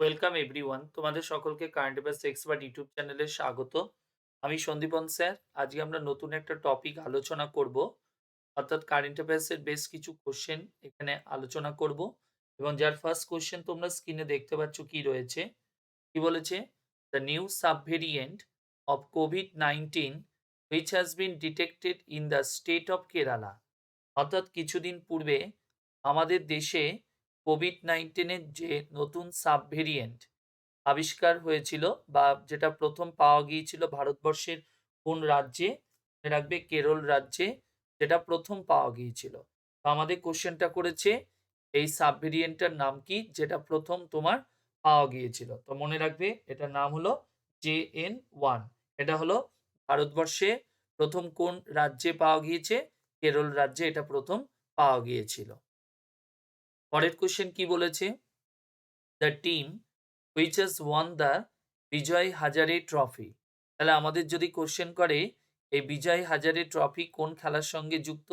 Welcome everyone, তোমাদের সকলকে current affairs expert YouTube চ্যানেলে স্বাগত। আমি সন্দীপন স্যার। আজকে আমরা নতুন একটা টপিক আলোচনা করব, অর্থাৎ কারেন্ট অ্যাফেয়ার্সের বেশ কিছু কোশ্চেন এখানে আলোচনা করব। এবং যার ফার্স্ট কোশ্চেন তোমরা স্ক্রিনে দেখতে পাচ্ছ কি রয়েছে, কি বলেছে? দ্য নিউ সাবভেরিয়েন্ট অফ কোভিড-19 which has been detected in the state of Kerala. অর্থাৎ কিছুদিন পূর্বে আমাদের দেশে কোভিড-19 যে নতুন সাবভেরিয়েন্ট আবিষ্কার হয়েছিল বা যেটা প্রথম পাওয়া গিয়েছিল ভারতবর্ষের কোন রাজ্যে? মনে রাখবে কেরল রাজ্যে যেটা প্রথম পাওয়া গিয়েছিল। তো আমাদের কোশ্চেনটা করেছে এই সাবভেরিয়েন্টটার নাম কি যেটা প্রথম তোমার পাওয়া গিয়েছিল? তো মনে রাখবে এটার নাম হলো JN1। এটা হলো ভারতবর্ষে প্রথম কোন রাজ্যে পাওয়া গিয়েছে? কেরল রাজ্যে এটা প্রথম পাওয়া গিয়েছিল। পরের কোশ্চেন কি বলেছে? The team which has won the Vijay Hazare trophy. তাহলে আমাদের যদি কোশ্চেন করে এই বিজয় হাজারে ট্রফি কোন খেলার সঙ্গে যুক্ত,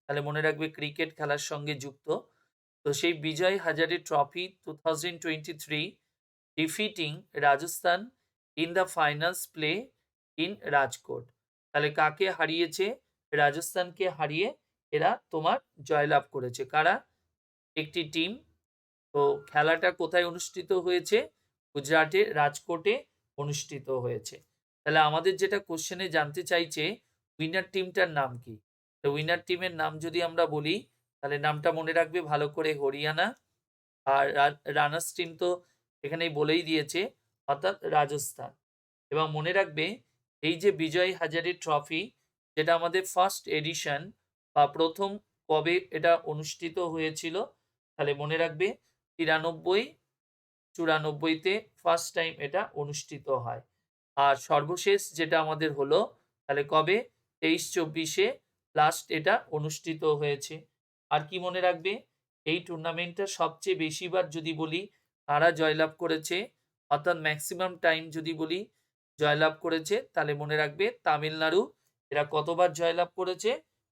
তাহলে মনে রাখবে ক্রিকেট খেলার সঙ্গে যুক্ত। তো সেই বিজয় Hazare trophy 2023 defeating Rajasthan in the finals play in Rajkot. তাহলে কাকে হারিয়েছে? রাজস্থানকে হারিয়ে এরা তোমার জয়লাভ করেছে। কারা? একটি টিম। তো খেলাটা কোথায় অনুষ্ঠিত হয়েছে? গুজরাটের রাজকোটে অনুষ্ঠিত হয়েছে। তাহলে আমাদের যেটা কোশ্চেনে জানতে চাইছে, উইনার টিমটার নাম কি? তো উইনার টিমের নাম যদি আমরা বলি, তাহলে নামটা মনে রাখবে ভালো করে, হরিয়ানা। আর রানার্স টিম তো এখানেই বলেই দিয়েছে, অর্থাৎ রাজস্থান। এবং মনে রাখবে এই যে বিজয় হাজারে ট্রফি, যেটা আমাদের ফার্স্ট এডিশন বা প্রথম কবে এটা অনুষ্ঠিত হয়েছিল, তাহলে মনে রাখবে 93-94-তে ফার্স্ট টাইম এটা অনুষ্ঠিত হয়। আর সর্বশেষ যেটা আমাদের হলো, তাহলে কবে? 23-24-এ লাস্ট এটা অনুষ্ঠিত হয়েছে। আর কি মনে রাখবে? এই টুর্নামেন্টটা সবচেয়ে বেশিবার যদি বলি কারা জয়লাভ করেছে, অর্থাৎ ম্যাক্সিমাম টাইম যদি বলি জয়লাভ করেছে, তাহলে মনে রাখবে তামিলনাড়ু। এরা কতবার জয়লাভ করেছে?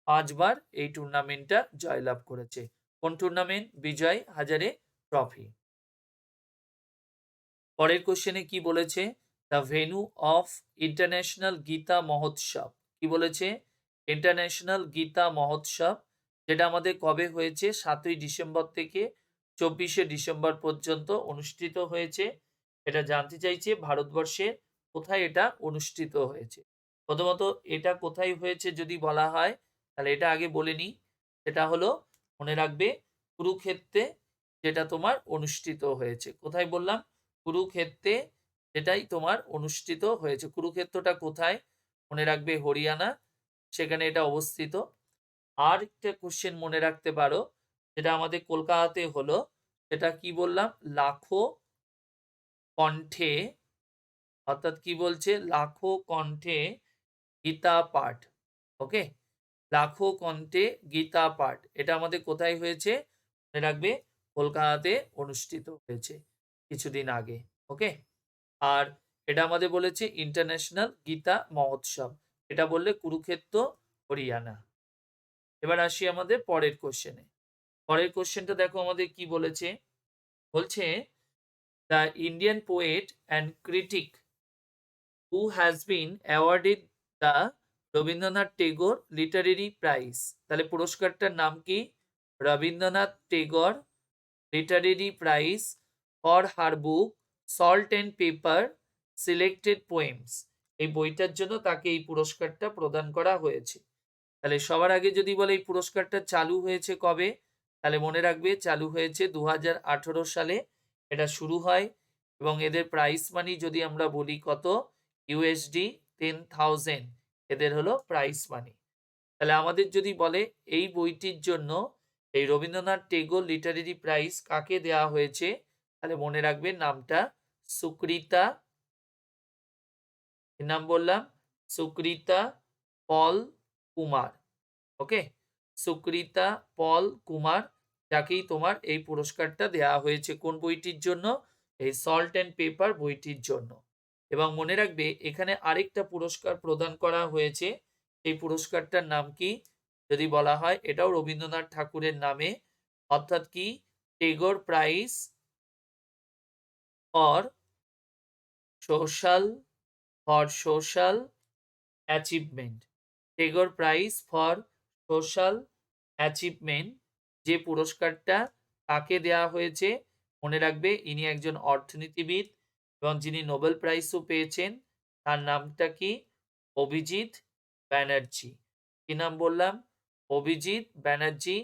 5 বার এই টুর্নামেন্টটা জয়লাভ করেছে। কোন টুর্নামেন্ট? বিজয় হাজারে ট্রফি। পরের কোশ্চেনে কি বলেছে? The venue of international Gita Mahotsav. কি বলেছে? ইন্টারন্যাশনাল গীতা মহোৎসব, যেটা আমাদের কবে হয়েছে? 7ই ডিসেম্বর থেকে 24শে ডিসেম্বর পর্যন্ত অনুষ্ঠিত হয়েছে। এটা জানতে চাইছে ভারতবর্ষের কোথায় এটা অনুষ্ঠিত হয়েছে। প্রথমত এটা কোথায় হয়েছে যদি বলা হয়, তাহলে এটা আগে বলে নিই। সেটা হলো মনে রাখবে কুরুক্ষেত্রে যেটা তোমার অনুষ্ঠিত হয়েছে। কোথায় বললাম? কুরুক্ষেত্রে যেটাই তোমার অনুষ্ঠিত হয়েছে। কুরুক্ষেত্রটা কোথায়? মনে রাখবে হরিয়ানা, সেখানে এটা অবস্থিত। আর একটা কোশ্চেন মনে রাখতে পারো, যেটা আমাদের কলকাতাতে হলো, সেটা কি বললাম? লাখো কণ্ঠে, অর্থাৎ কি বলছে? লাখো কণ্ঠে গীতা পাঠ। ওকে, লাখো কণ্ঠে গীতা পাঠ এটা আমাদের কোথায় হয়েছে? মনে রাখবে কলকাতাতে অনুষ্ঠিত হয়েছে কিছুদিন আগে। ওকে, আর এটা আমাদের বলেছে ইন্টারন্যাশনাল গীতা মহোৎসব, এটা বললে কুরুক্ষেত্র, হরিয়ানা। এবার আসি আমাদের পরের কোশ্চেনে। পরের কোশ্চেনটা দেখো আমাদের কি বলেছে। বলছে the Indian poet and critic who has been awarded the Rabindranath Tagore literary prize. তাহলে পুরস্কারটার নাম কি? Rabindranath Tagore literary prize for her book salt and pepper selected poems. এই বইটার জন্য তাকে এই পুরস্কারটা প্রদান করা হয়েছে। তাহলে সবার আগে যদি বলে এই পুরস্কারটা চালু হয়েছে কবে, তাহলে মনে রাখবে চালু হয়েছে 2018 সালে এটা শুরু হয়। এবং এদের প্রাইস মানি যদি আমরা বলি কত? ইউএসডি 10,000 এদের হলো প্রাইস মানি। তাহলে আমাদের যদি বলে এই বইটির জন্য এই রবীন্দ্রনাথ টেগোর লিটারেরি প্রাইজ কাকে দেওয়া হয়েছে, তাহলে মনে রাখবে নামটা সুকৃতা, এর নাম বললাম সুকৃতা পল কুমার। ওকে, সুকৃতা পল কুমার, যাকেই তোমার এই পুরস্কারটা দেওয়া হয়েছে কোন বইটির জন্য? এই সল্ট অ্যান্ড পেপার বইটির জন্য। এবং মনে রাখবে এখানে আরেকটা পুরস্কার প্রদান করা হয়েছে। এই পুরস্কারটার নাম কি যদি বলা হয়, এটাও রবীন্দ্রনাথ ঠাকুরের নামে, অর্থাৎ কি? Tagore prize for social social achievement. Tagore prize for social achievement, যে পুরস্কারটা তাকে দেওয়া হয়েছে, মনে রাখবে ইনি একজন অর্থনীতিবিদ এবং যিনি নোবেল প্রাইজও পেয়েছেন। তার নামটা কি? অভিজিৎ ব্যানার্জি। কি নাম বললাম? অভিজিৎ ব্যানার্জি,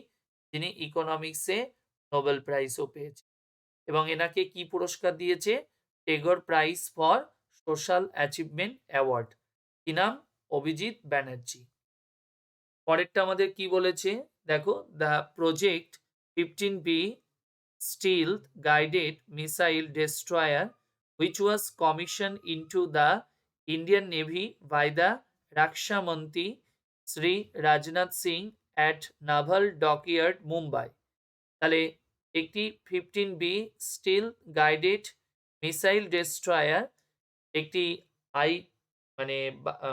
যিনি ইকোনমিক্সে নোবেল প্রাইজও পেয়েছেন। এবং এনাকে কি পুরস্কার দিয়েছে? Tagore prize for social achievement award. কি নাম? অভিজিৎ ব্যানার্জি। পরেরটা আমাদের কি বলেছে দেখো, the project 15B stealth guided missile destroyer which was commissioned into the Indian Navy by the Raksha Mantri Sri Rajnath Singh at Naval Dockyard, Mumbai। তাহলে একটি 15B steel guided missile destroyer, একটি আই মানে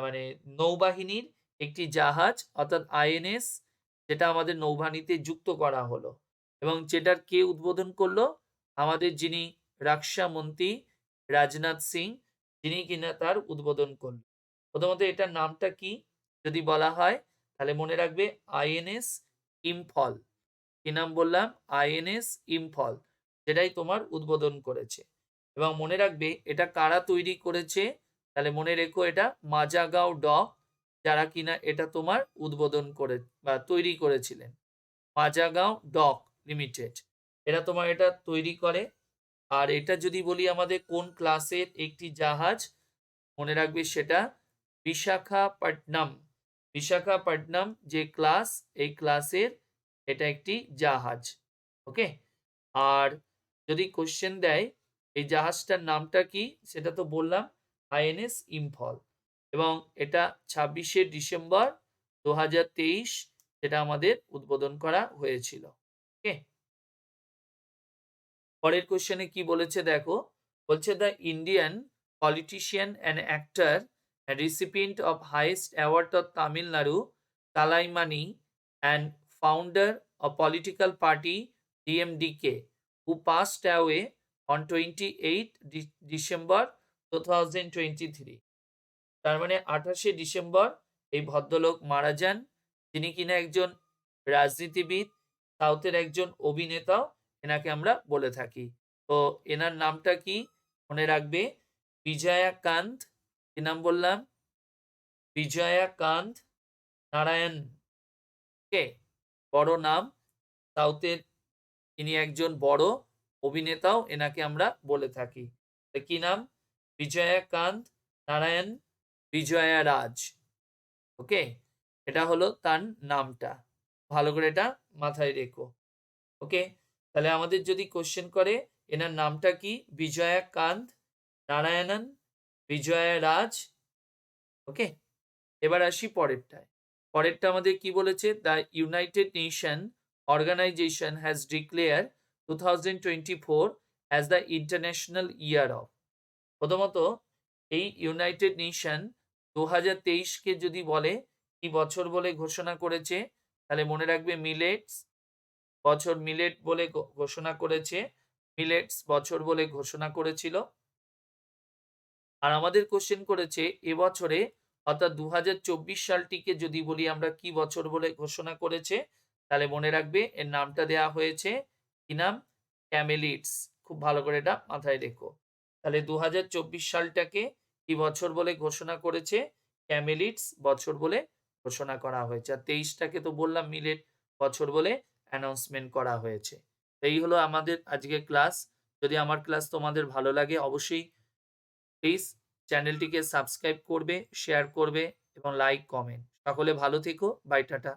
মানে নৌবাহিনীর একটি জাহাজ অর্থাৎ আইএনএস, যেটা আমাদের নৌবাহিনীতে যুক্ত করা হলো এবং যেটার কে উদ্বোধন করলো? আমাদের যিনি রক্ষা মন্ত্রী রাজনাথ সিং, যিনি কিনা তার উদ্বোধন করল। প্রথমত এটার নামটা কি যদি বলা হয়, তাহলে মনে রাখবে আইএনএস ইম্ফল। কি নাম বললাম? আইএনএস ইম্ফল, যেটাই তোমার উদ্বোধন করেছে। এবং মনে রাখবে এটা কারা তৈরি করেছে? তাহলে মনে রেখো এটা মাজাগাঁও ডক, যারা কিনা এটা তোমার উদ্বোধন করে বা তৈরি করেছিলেন। মাজাগাঁও ডক লিমিটেড, এরা তোমার এটা তৈরি করে। আর এটা যদি বলি আমাদের কোন ক্লাসের একটি জাহাজ, মনে রাখবে সেটা বিশাখাপট্টনম। বিশাখাপট্টনম যে ক্লাস, এই ক্লাসের এটা একটি জাহাজ। ওকে। আর যদি কোশ্চেন দেয় এই জাহাজটার নামটা কি, সেটা তো বললাম আইএনএস ইম্ফল। এবং এটা 26শে ডিসেম্বর 2023 যেটা আমাদের উদ্বোধন করা হয়েছিল। ওকে। পরের কোশ্চেনে কি বলেছে দেখো, বলছে the Indian politician and actor recipient of highest award of Tamil Nadu Kalaimani and founder of political party DMDK who passed away on 28 December 2023। তার মানে 28শে ডিসেম্বর এই ভদ্রলোক মারা যান, যিনি কিনা একজন রাজনীতিবিদ, সাউথের একজন অভিনেতাও এনাকে আমরা বলে থাকি। তো এনার নামটা কি? মনে রাখবে বিজয়াকান্ত। কি নাম বললাম? বিজয়াকান্ত নারায়ণ। কে বড় নাম, সাউথের ইনি একজন বড় অভিনেতাও এনাকে আমরা বলে থাকি। কি নাম? বিজয়াকান্ত নারায়ণ বিজয়া রাজ। ওকে, এটা হলো তার নামটা, ভালো করে এটা মাথায় রেখো। ওকে, তাহলে আমাদের যদি কোশ্চেন করে এনার নামটা কি? বিজয়াকান্ত নারায়ণন বিজয়া রাজ। ওকে, এবার আসি পরেরটায়। পরেরটা আমাদের কি বলেছে? The United Nation Organization has declare 2024 as the International Year of. প্রথমত এই ইউনাইটেড নেশন 2023কে যদি বলে কি বছর বলে ঘোষণা করেছে, তাহলে মনে রাখবে মিলেটস বছর, মিলেট বলে ঘোষণা করেছে, মিলেটস বছর বলে ঘোষণা করেছিল। আর আমাদের কোশ্চেন করেছে এবছরে অর্থাৎ 2024 সালটিকে যদি বলি আমরা কি বছর বলে ঘোষণা করেছে, তাহলে মনে রাখবে এর নামটা দেয়া হয়েছে কি নাম? ক্যামেলিডস। খুব ভালো করে এটা মাথায় রেখো। তাহলে 2024 সালটাকে কি বছর বলে ঘোষণা করেছে? ক্যামেলিডস বছর বলে ঘোষণা করা হয়েছে। আর 23টাকে তো বললাম মিলেট বছর বলে অ্যানাউন্সমেন্ট করা হয়েছে। এই হলো আমাদের আজকের ক্লাস। যদি আমার ক্লাস তোমাদের ভালো লাগে অবশ্যই প্লিজ চ্যানেলটিকে সাবস্ক্রাইব করবে, শেয়ার করবে এবং লাইক কমেন্ট। সকলে ভালো থেকো। Bye, tata.